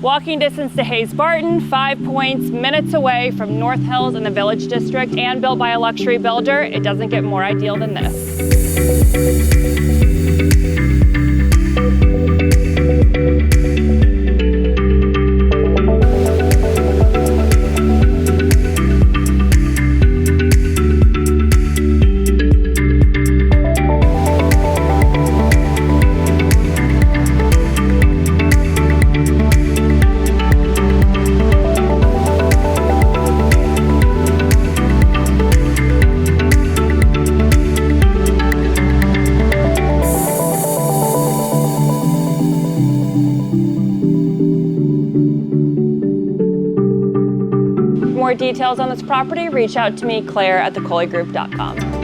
Walking distance to Hayes Barton, 5 points, minutes away from North Hills in the Village District, and built by a luxury builder. It doesn't get more ideal than this. For more details on this property, reach out to me, Claire, at thecoleygroup.com.